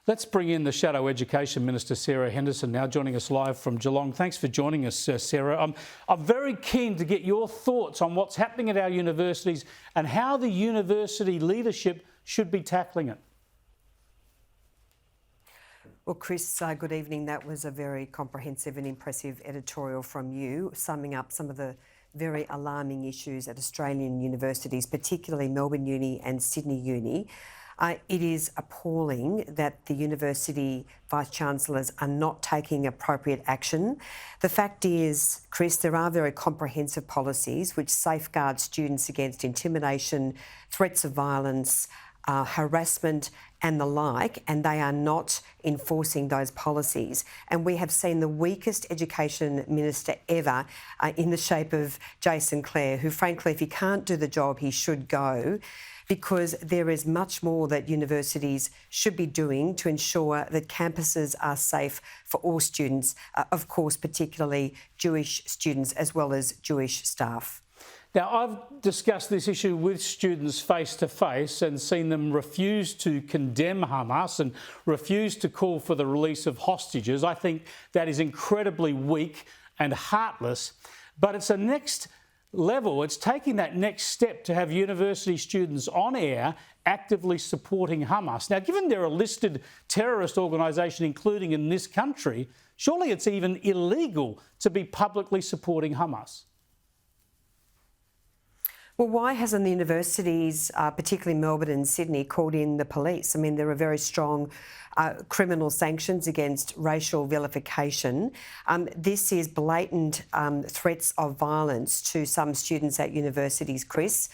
Let's bring in the Shadow Education Minister Sarah Henderson now, joining us live from Geelong. Thanks for joining us, Sarah. I'm very keen to get your thoughts on what's happening at our universities and how the university leadership should be tackling it. Well, Chris, good evening. That was a very comprehensive and impressive editorial from you, summing up some of the very alarming issues at Australian universities, particularly Melbourne Uni and Sydney Uni. It is appalling that the university vice-chancellors are not taking appropriate action. The fact is, Chris, there are very comprehensive policies which safeguard students against intimidation, threats of violence, harassment and the like, and they are not enforcing those policies. And we have seen the weakest education minister ever in the shape of Jason Clare, who frankly, if he can't do the job, he should go, because there is much more that universities should be doing to ensure that campuses are safe for all students, of course, particularly Jewish students as well as Jewish staff. Now, I've discussed this issue with students face-to-face and seen them refuse to condemn Hamas and refuse to call for the release of hostages. I think that is incredibly weak and heartless, but it's a next level. It's taking that next step to have university students on air actively supporting Hamas. Now, given they're a listed terrorist organisation, including in this country, surely it's even illegal to be publicly supporting Hamas. Well, why hasn't the universities, particularly Melbourne and Sydney, called in the police? I mean, there are very strong criminal sanctions against racial vilification. This is blatant threats of violence to some students at universities, Chris.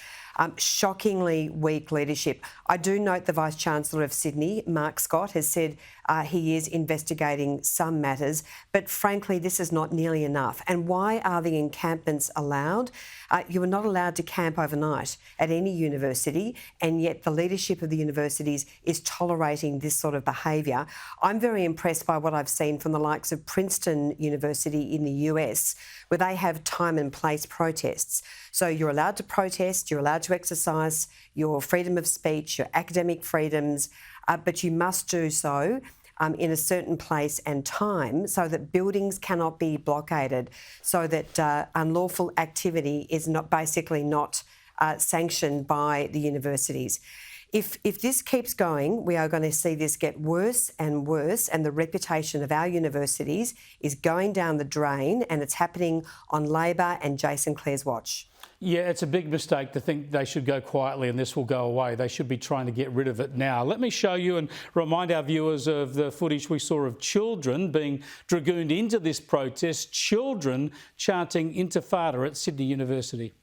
Shockingly weak leadership. I do note the Vice-Chancellor of Sydney, Mark Scott, has said he is investigating some matters, but frankly, this is not nearly enough. And why are the encampments allowed? You are not allowed to camp overnight at any university, and yet the leadership of the universities is tolerating this sort of behaviour. I'm very impressed by what I've seen from the likes of Princeton University in the US, where they have time and place protests. So you're allowed to protest, you're allowed to exercise your freedom of speech, your academic freedoms, but you must do so in a certain place and time so that buildings cannot be blockaded, so that unlawful activity is basically not sanctioned by the universities. If this keeps going, we are going to see this get worse and worse, and the reputation of our universities is going down the drain, and it's happening on Labor and Jason Clare's watch. Yeah, it's a big mistake to think they should go quietly and this will go away. They should be trying to get rid of it now. Let me show you and remind our viewers of the footage we saw of children being dragooned into this protest, children chanting intifada at Sydney University.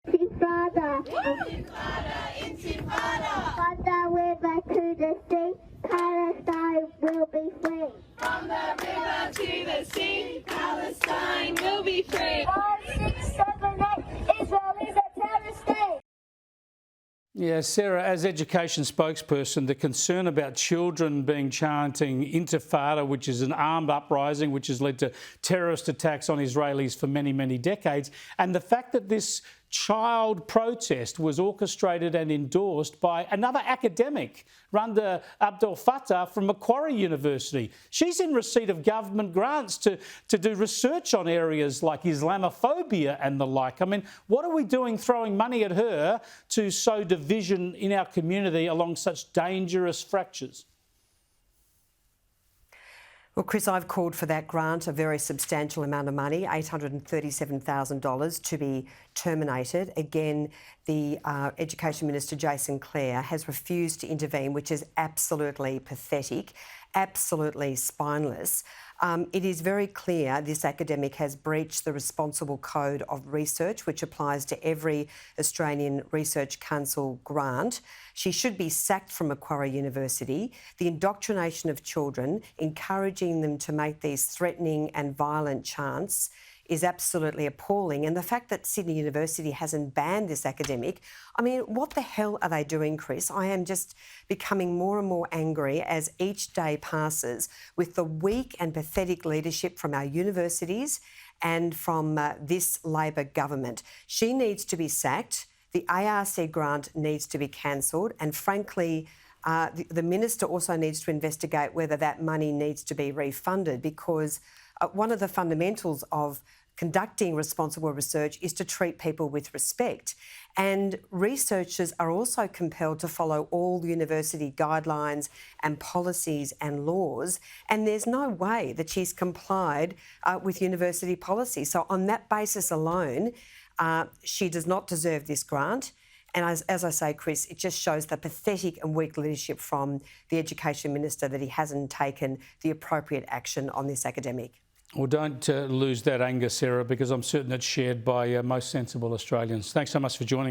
Intifada! Intifada! Intifada! From the river to the sea, Palestine will be free. From the river to the sea, Palestine will be free. 5, 6, 7, 8, Israel is a terrorist state. Yeah, Sarah, as education spokesperson, the concern about children being chanting intifada, which is an armed uprising which has led to terrorist attacks on Israelis for many, many decades, and the fact that this child protest was orchestrated and endorsed by another academic, Randa Abdel-Fattah from Macquarie University. She's in receipt of government grants to do research on areas like Islamophobia and the like. I mean, what are we doing throwing money at her to sow division in our community along such dangerous fractures? Well, Chris, I've called for that grant, a very substantial amount of money, $837,000, to be terminated. Again, the Education Minister Jason Clare has refused to intervene, which is absolutely pathetic, absolutely spineless. It is very clear this academic has breached the responsible code of research, which applies to every Australian Research Council grant. She should be sacked from Macquarie University. The indoctrination of children, encouraging them to make these threatening and violent chants, is absolutely appalling. And the fact that Sydney University hasn't banned this academic, I mean, what the hell are they doing, Chris? I am just becoming more and more angry as each day passes with the weak and pathetic leadership from our universities and from this Labor government. She needs to be sacked. The ARC grant needs to be cancelled. And frankly, The Minister also needs to investigate whether that money needs to be refunded, because one of the fundamentals of conducting responsible research is to treat people with respect. And researchers are also compelled to follow all the university guidelines and policies and laws, and there's no way that she's complied with university policy. So on that basis alone, she does not deserve this grant. And as I say, Chris, it just shows the pathetic and weak leadership from the Education Minister that he hasn't taken the appropriate action on this academic. Well, don't lose that anger, Sarah, because I'm certain it's shared by most sensible Australians. Thanks so much for joining us.